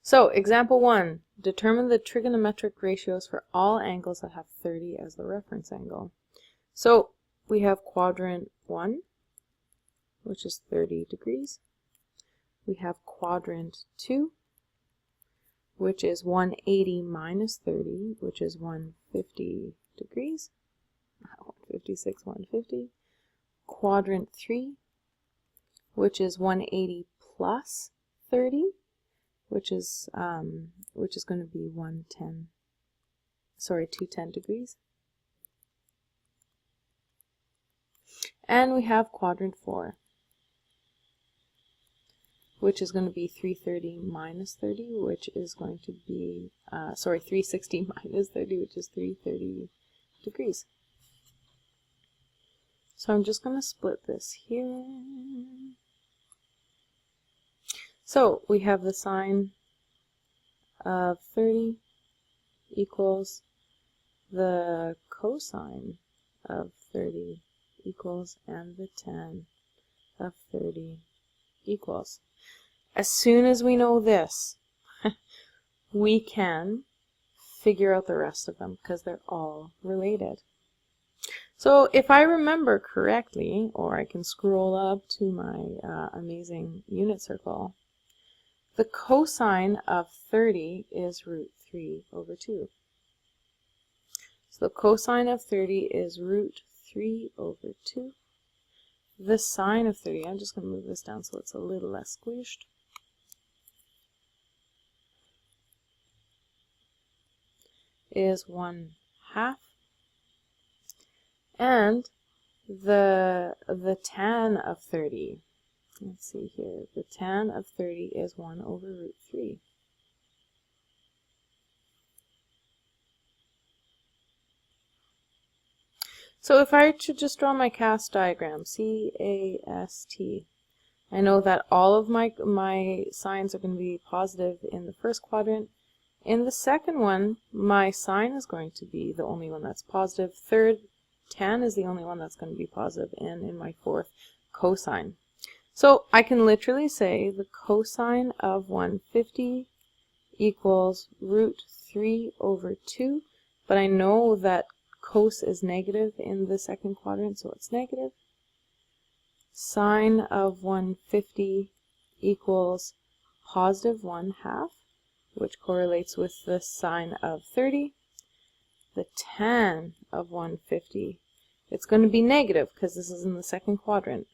So, example 1. Determine the trigonometric ratios for all angles that have 30 as the reference angle. So, we have quadrant 1, which is 30 degrees. We have quadrant 2, which is 180 minus 30, which is 150 degrees. 156, 150. Quadrant 3, which is 180 plus 30, which is going to be 210 degrees. And we have quadrant 4, which is going to be 330 minus 30, which is going to be 360 minus 30, which is 330 degrees. So I'm just going to split this here. So we have the sine of 30 equals the cosine of 30 equals, and the tan of 30 equals. As soon as we know this, we can figure out the rest of them because they're all related. So if I remember correctly, or I can scroll up to my amazing unit circle, the cosine of 30 is root 3 over 2. So the cosine of 30 is root 3 over 2. The sine of 30, I'm just going to move this down so it's a little less squished, is 1/2. And the tan of 30, let's see here, the tan of 30 is 1 over root 3. So if I should just draw my CAST diagram, C-A-S-T, I know that all of my signs are going to be positive in the first quadrant. In the second one, my sine is going to be the only one that's positive. Third, tan is the only one that's going to be positive, and in my fourth, cosine. So I can literally say the cosine of 150 equals root 3 over 2, but I know that cos is negative in the second quadrant, so it's negative. Sine of 150 equals positive 1/2, which correlates with the sine of 30. The tan of 150, it's going to be negative because this is in the second quadrant.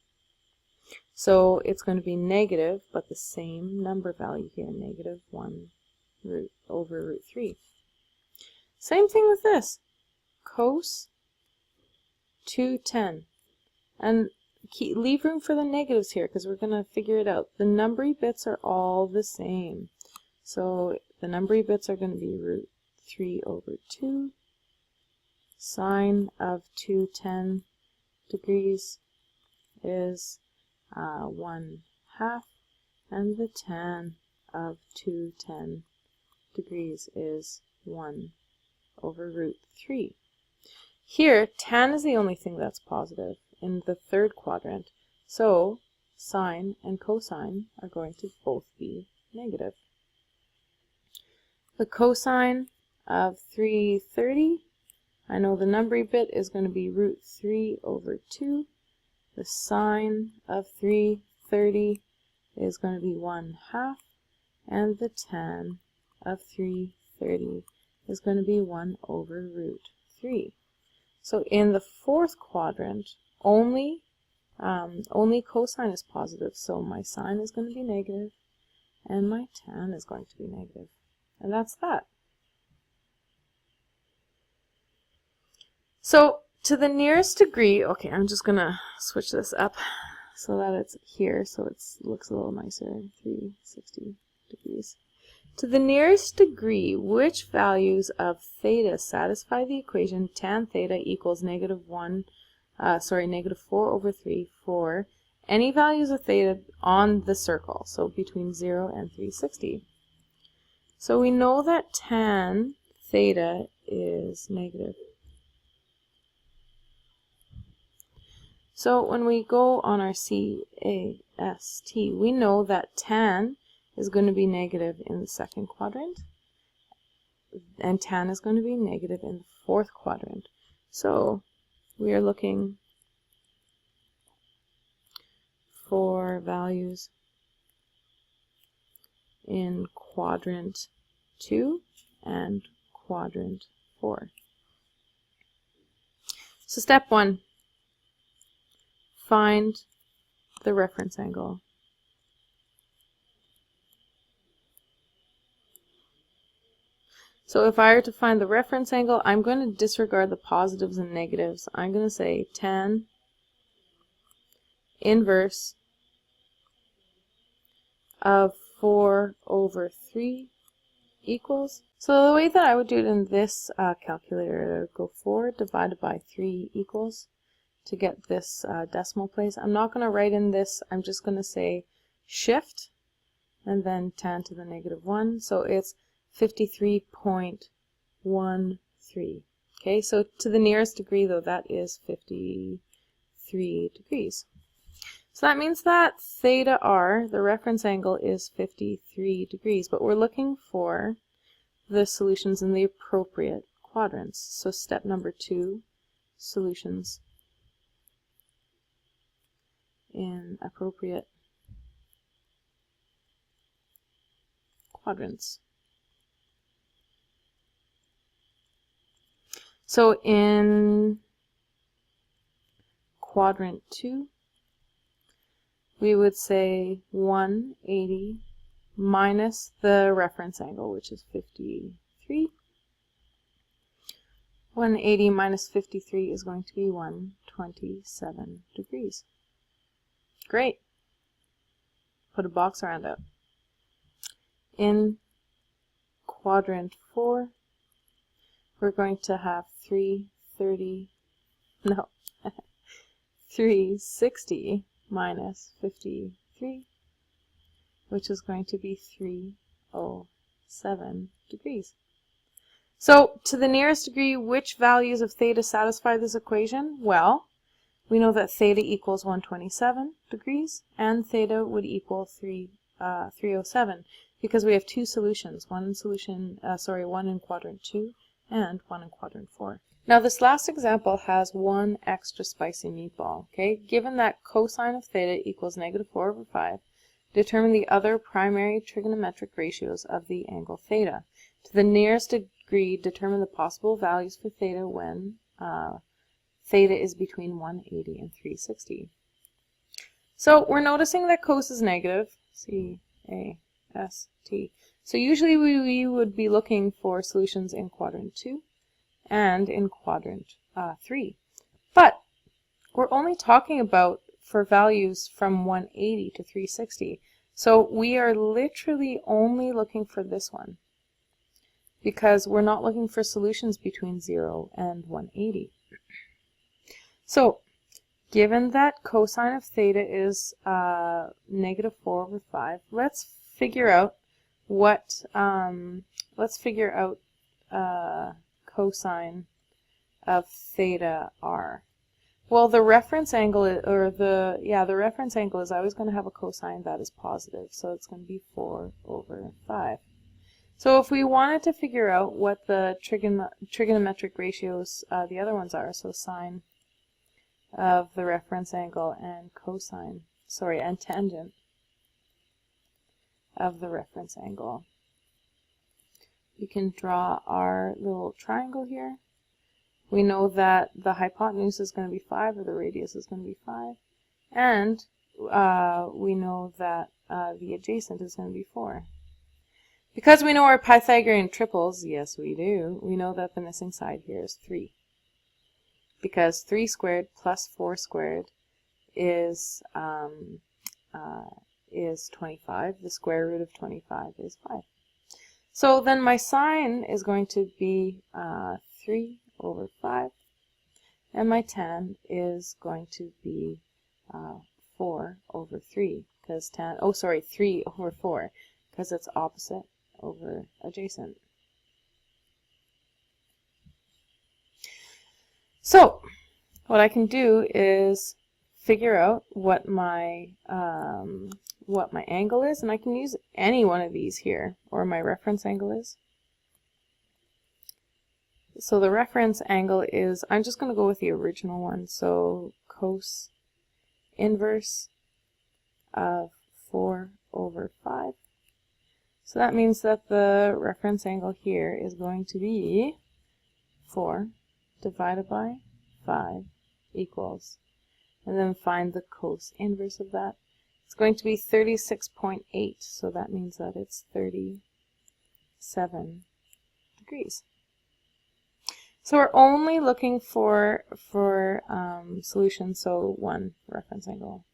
So it's going to be negative, but the same number value here, negative 1 over root 3. Same thing with this. Cos 210. And leave room for the negatives here because we're going to figure it out. The numbery bits are all the same. So the numbery bits are going to be root 3 over 2. Sine of 210 degrees is 1/2, and the tan of 210 degrees is 1 over root 3. Here, tan is the only thing that's positive in the third quadrant, so sine and cosine are going to both be negative. The cosine of 330, I know the numbery bit is going to be root 3 over 2. The sine of 330 is going to be 1/2, and the tan of 330 is going to be 1 over root 3. So in the fourth quadrant, only cosine is positive, so my sine is going to be negative, and my tan is going to be negative. And that's that. So to the nearest degree, okay, I'm just going to switch this up so that it's here, so it looks a little nicer, 360 degrees. To the nearest degree, which values of theta satisfy the equation tan theta equals negative 4 over 3 for any values of theta on the circle, so between 0 and 360. So we know that tan theta is negative. So when we go on our CAST, we know that tan is going to be negative in the second quadrant, and tan is going to be negative in the fourth quadrant. So we are looking for values in quadrant 2 and quadrant 4. So step 1, find the reference angle. So if I were to find the reference angle, I'm going to disregard the positives and negatives. I'm going to say tan inverse of 4/3 equals. So the way that I would do it in this calculator, I would go 4 divided by 3 equals to get this decimal place. I'm not going to write in this, I'm just going to say shift and then tan to the -1. So it's 53.13. Okay, so to the nearest degree though, that is 53 degrees. So that means that theta r, the reference angle, is 53 degrees, but we're looking for the solutions in the appropriate quadrants. So step number 2, solutions in appropriate quadrants. So in quadrant 2, we would say 180 minus the reference angle, which is 53. 180 minus 53 is going to be 127 degrees. Great. Put a box around it. In quadrant 4, we're going to have 360 minus 53, which is going to be 307 degrees. So to the nearest degree, which values of theta satisfy this equation? Well, we know that theta equals 127 degrees and theta would equal 307 because we have two solutions, one in quadrant 2 and one in quadrant 4. Now this last example has one extra spicy meatball. Okay, given that cosine of theta equals -4/5, determine the other primary trigonometric ratios of the angle theta. To the nearest degree, determine the possible values for theta when theta is between 180 and 360. So we're noticing that cos is negative, C-A-S-T. So usually we would be looking for solutions in quadrant 2 and in quadrant 3. But we're only talking about for values from 180 to 360. So we are literally only looking for this one because we're not looking for solutions between 0 and 180. So given that cosine of theta is -4/5, let's figure out what cosine of theta r. Well, the reference angle is, the reference angle is always going to have a cosine that is positive, so it's going to be 4/5. So if we wanted to figure out what the trigonometric ratios the other ones are, so sine of the reference angle and cosine, and tangent of the reference angle, we can draw our little triangle here. We know that the hypotenuse is going to be 5, or the radius is going to be 5, and we know that the adjacent is going to be 4. Because we know our Pythagorean triples, yes we do, we know that the missing side here is 3. Because 3 squared plus 4 squared is 25. The square root of 25 is 5. So then my sine is going to be 3/5, and my tan is going to be 4/3, because 3/4, because it's opposite over adjacent. So what I can do is figure out what my what my angle is, and I can use any one of these here, or my reference angle is. So the reference angle is, I'm just going to go with the original one, so cos inverse of 4/5. So that means that the reference angle here is going to be 4 divided by 5 equals, and then find the cos inverse of that. It's going to be 36.8, so that means that it's 37 degrees. So we're only looking for solutions, so one reference angle.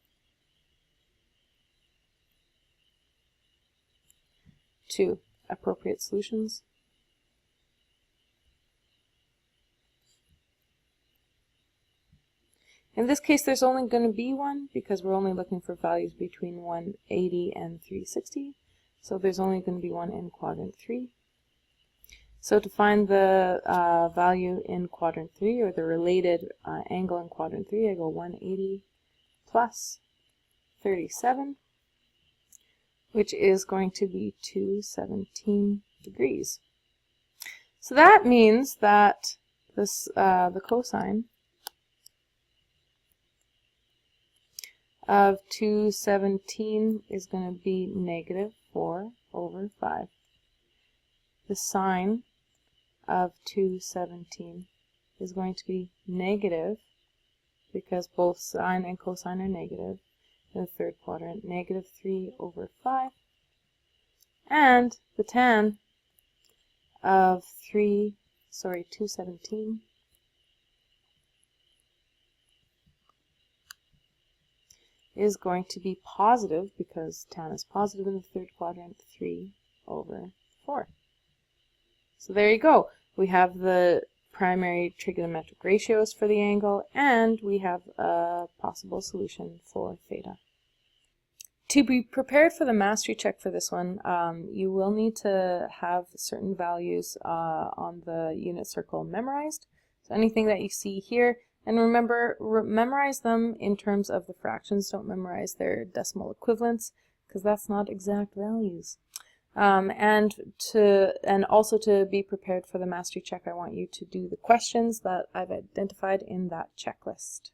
2 appropriate solutions. In this case, there's only going to be one because we're only looking for values between 180 and 360. So there's only going to be one in quadrant 3. So to find the value in quadrant 3, or the related angle in quadrant 3, I go 180 plus 37, which is going to be 217 degrees. So that means that this the cosine of 217 is going to be negative 4/5. The sine of 217 is going to be negative, because both sine and cosine are negative, in the third quadrant, negative 3/5. And the tan of 217 is going to be positive, because tan is positive in the third quadrant, 3/4. So there you go. We have the primary trigonometric ratios for the angle, and we have a possible solution for theta. To be prepared for the mastery check for this one, you will need to have certain values on the unit circle memorized. So anything that you see here, and remember, memorize them in terms of the fractions. Don't memorize their decimal equivalents, because that's not exact values. And also to be prepared for the mastery check, I want you to do the questions that I've identified in that checklist.